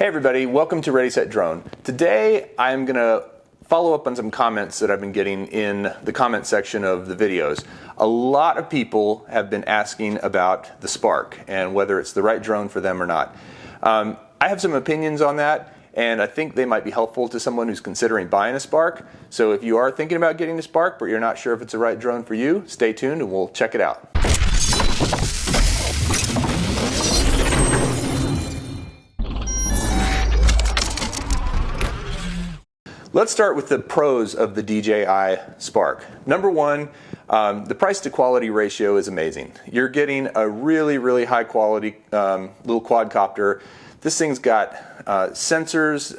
Hey everybody, welcome to Ready Set Drone. Today I'm going to follow up on some comments that I've been getting in the comment section of the videos. A lot of people have been asking about the Spark and whether it's the right drone for them or not. I have some opinions on that, and I think they might be helpful to someone who's considering buying a Spark. So if you are thinking about getting a Spark but you're not sure if it's the right drone for you, stay tuned and we'll check it out. Let's start with the pros of the DJI Spark. Number one, the price to quality ratio is amazing. You're getting a really high quality little quadcopter. This thing's got sensors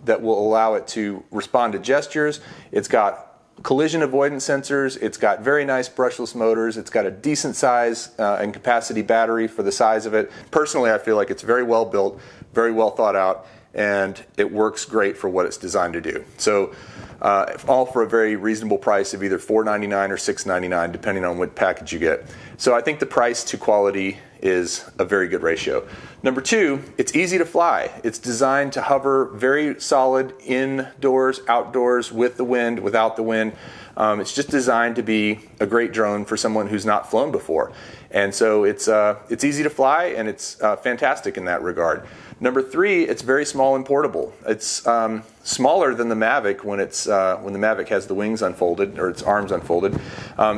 that will allow it to respond to gestures. It's got collision avoidance sensors. It's got very nice brushless motors. It's got a decent size and capacity battery for the size of it. Personally, I feel like it's very well built, very well thought out, and it works great for what it's designed to do. So all for a very reasonable price of either $4.99 or $6.99 depending on what package you get. So I think the price to quality is a very good ratio. Number two, it's easy to fly. It's designed to hover very solid indoors, outdoors, with the wind, without the wind. It's just designed to be a great drone for someone who's not flown before. And so it's easy to fly, and it's fantastic in that regard. Number three, it's very small and portable. It's smaller than the Mavic when the Mavic has the wings unfolded, or its arms unfolded.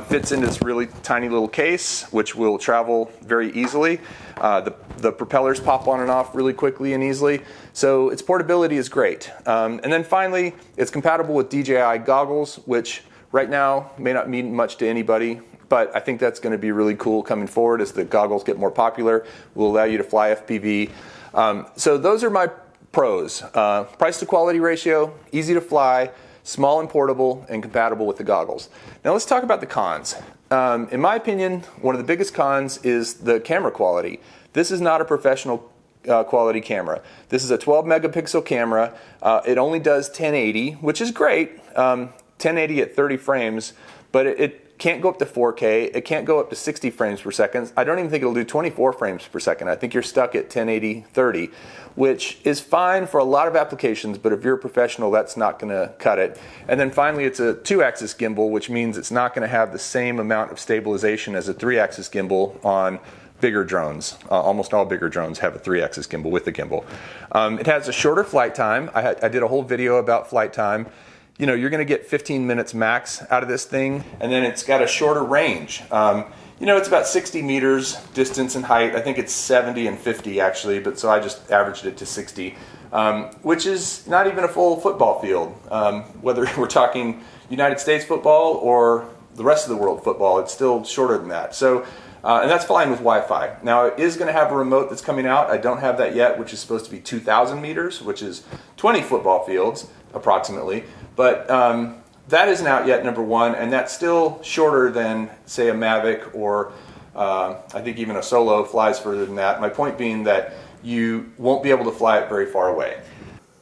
Fits into this really tiny little case, which will travel very easily. The propellers pop on and off really quickly and easily. So its portability is great. And then finally, it's compatible with DJI goggles, which right now may not mean much to anybody, but I think that's going to be really cool coming forward as the goggles get more popular. Will allow you to fly FPV. So those are my pros. Price to quality ratio, easy to fly, small and portable, and compatible with the goggles. Now let's talk about the cons. In my opinion, one of the biggest cons is the camera quality. This is not a professional quality camera. This is a 12 megapixel camera. It only does 1080, which is great. 1080 at 30 frames, but it can't go up to 4K. It can't go up to 60 frames per second. I don't even think it'll do 24 frames per second. I think you're stuck at 1080 30, which is fine for a lot of applications, but if you're a professional, that's not going to cut it. And then finally, it's a 2-axis gimbal, which means it's not going to have the same amount of stabilization as a 3-axis gimbal on bigger drones. Almost all bigger drones have a 3-axis gimbal with the gimbal. It has a shorter flight time. I did a whole video about flight time. You know, you're going to get 15 minutes max out of this thing, and then it's got a shorter range. You know, it's about 60 meters distance and height. I think it's 70 and 50 actually, but so I just averaged it to 60, which is not even a full football field. Whether we're talking United States football or the rest of the world football, it's still shorter than that. So, and that's flying with Wi-Fi. Now, it is going to have a remote that's coming out. I don't have that yet, which is supposed to be 2,000 meters, which is 20 football fields approximately. But that isn't out yet, number one, and that's still shorter than, say, a Mavic or I think even a Solo flies further than that. My point being that you won't be able to fly it very far away.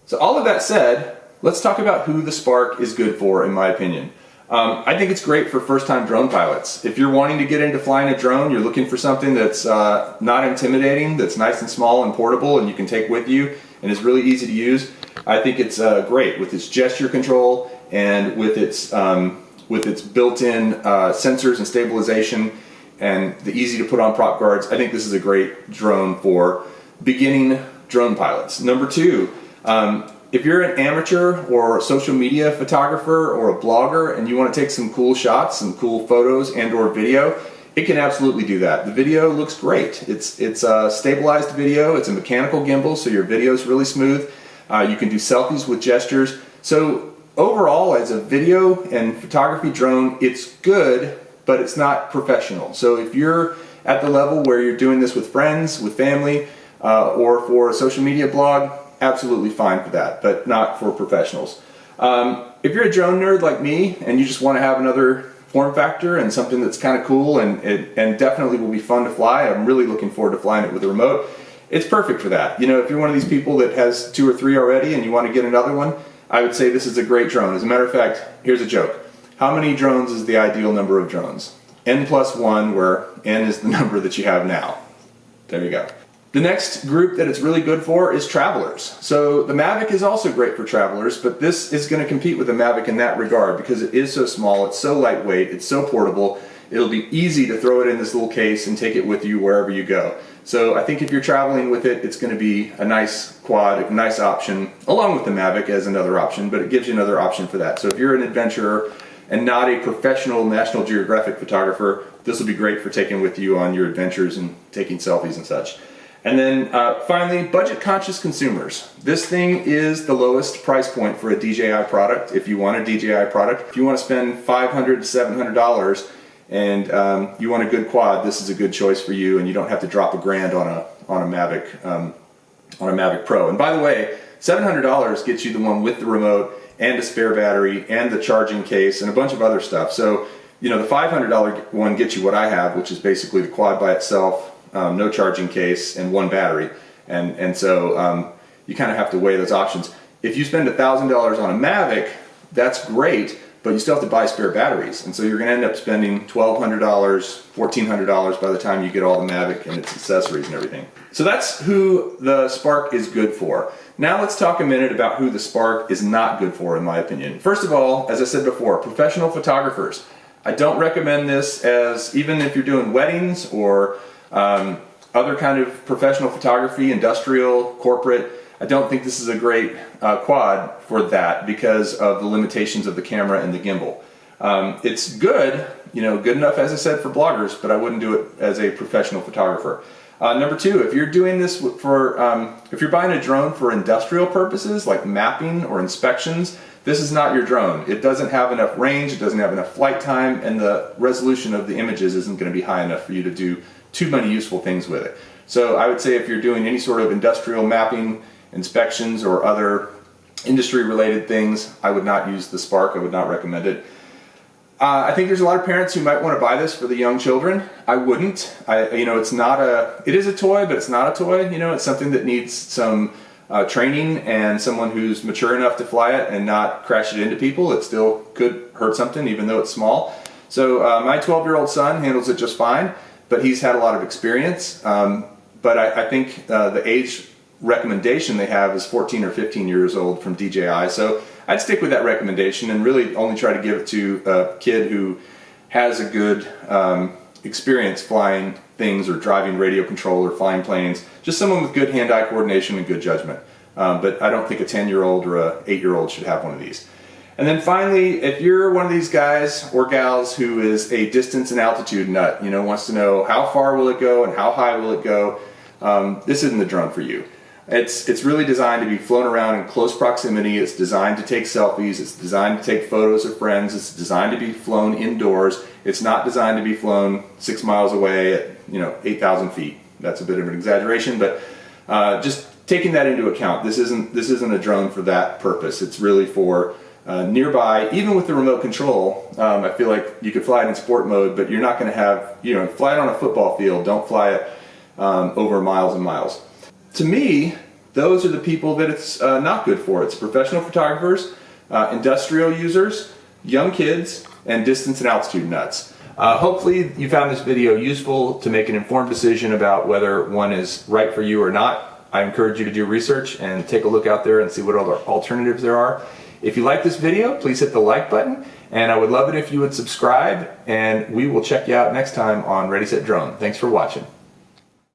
So all of that said, let's talk about who the Spark is good for, in my opinion. I think it's great for first-time drone pilots. If you're wanting to get into flying a drone, you're looking for something that's not intimidating, that's nice and small and portable and you can take with you and is really easy to use, I think it's great with its gesture control and with its built-in sensors and stabilization and the easy to put on prop guards. I think this is a great drone for beginning drone pilots. Number two, if you're an amateur or a social media photographer or a blogger and you want to take some cool shots, some cool photos and or video, it can absolutely do that. The video looks great. It's a stabilized video. It's a mechanical gimbal, so your video is really smooth. You can do selfies with gestures. So overall, as a video and photography drone, it's good, but it's not professional. So if you're at the level where you're doing this with friends, with family, or for a social media blog, absolutely fine for that, but not for professionals. If you're a drone nerd like me and you just want to have another form factor and something that's kind of cool and definitely will be fun to fly, I'm really looking forward to flying it with a remote, it's perfect for that. You know, if you're one of these people that has 2 or 3 already and you want to get another one, I would say this is a great drone. As a matter of fact, here's a joke. How many drones is the ideal number of drones? N plus 1, where N is the number that you have now. There you go. The next group that it's really good for is travelers. So the Mavic is also great for travelers, but this is going to compete with the Mavic in that regard because it is so small, it's so lightweight, it's so portable. It'll be easy to throw it in this little case and take it with you wherever you go. So I think if you're traveling with it, it's going to be a nice quad, a nice option, along with the Mavic as another option, but it gives you another option for that. So if you're an adventurer and not a professional National Geographic photographer, this will be great for taking with you on your adventures and taking selfies and such. And then finally, budget-conscious consumers. This thing is the lowest price point for a DJI product. If you want a DJI product, if you want to spend $500 to $700 and you want a good quad, this is a good choice for you, and you don't have to drop $1,000 on a Mavic Pro. And by the way, $700 gets you the one with the remote and a spare battery and the charging case and a bunch of other stuff. So you know, the $500 one gets you what I have, which is basically the quad by itself. No charging case and one battery, and so you kind of have to weigh those options. If you spend $1,000 on a Mavic, that's great, but you still have to buy spare batteries, and so you're going to end up spending $1,200, $1,400 by the time you get all the Mavic and its accessories and everything. So that's who the Spark is good for. Now let's talk a minute about who the Spark is not good for, in my opinion. First of all, as I said before, professional photographers. I don't recommend this as, even if you're doing weddings or other kind of professional photography, industrial, corporate. I don't think this is a great quad for that because of the limitations of the camera and the gimbal. It's good, you know, good enough, as I said, for bloggers, but I wouldn't do it as a professional photographer. Number two, if you're doing this for, if you're buying a drone for industrial purposes like mapping or inspections, this is not your drone. It doesn't have enough range, it doesn't have enough flight time, and the resolution of the images isn't going to be high enough for you to do too many useful things with it. So I would say if you're doing any sort of industrial mapping, inspections, or other industry related things, I would not use the Spark. I would not recommend it. I think there's a lot of parents who might want to buy this for the young children. I wouldn't. You know, it's not a, it is a toy, but it's not a toy. You know, it's something that needs some training and someone who's mature enough to fly it and not crash it into people. It still could hurt something even though it's small. So my 12-year-old son handles it just fine, but he's had a lot of experience. But I think the age recommendation they have is 14 or 15 years old from DJI. So I'd stick with that recommendation and really only try to give it to a kid who has a good experience flying things or driving radio control or flying planes. Just someone with good hand-eye coordination and good judgment. But I don't think a 10-year-old or a 8-year-old should have one of these. And then finally, if you're one of these guys or gals who is a distance and altitude nut, you know, wants to know how far will it go and how high will it go, this isn't the drone for you. It's really designed to be flown around in close proximity. It's designed to take selfies. It's designed to take photos of friends. It's designed to be flown indoors. It's not designed to be flown 6 miles away at, you know, 8,000 feet. That's a bit of an exaggeration, but just taking that into account, this isn't a drone for that purpose. It's really for nearby, even with the remote control. I feel like you could fly it in sport mode, but you're not going to have, you know, fly it on a football field. Don't fly it over miles and miles. To me, those are the people that it's not good for. It's professional photographers, industrial users, young kids, and distance and altitude nuts. Hopefully you found this video useful to make an informed decision about whether one is right for you or not. I encourage you to do research and take a look out there and see what other alternatives there are. If you like this video, please hit the like button, and I would love it if you would subscribe, and we will check you out next time on Ready Set Drone. Thanks for watching.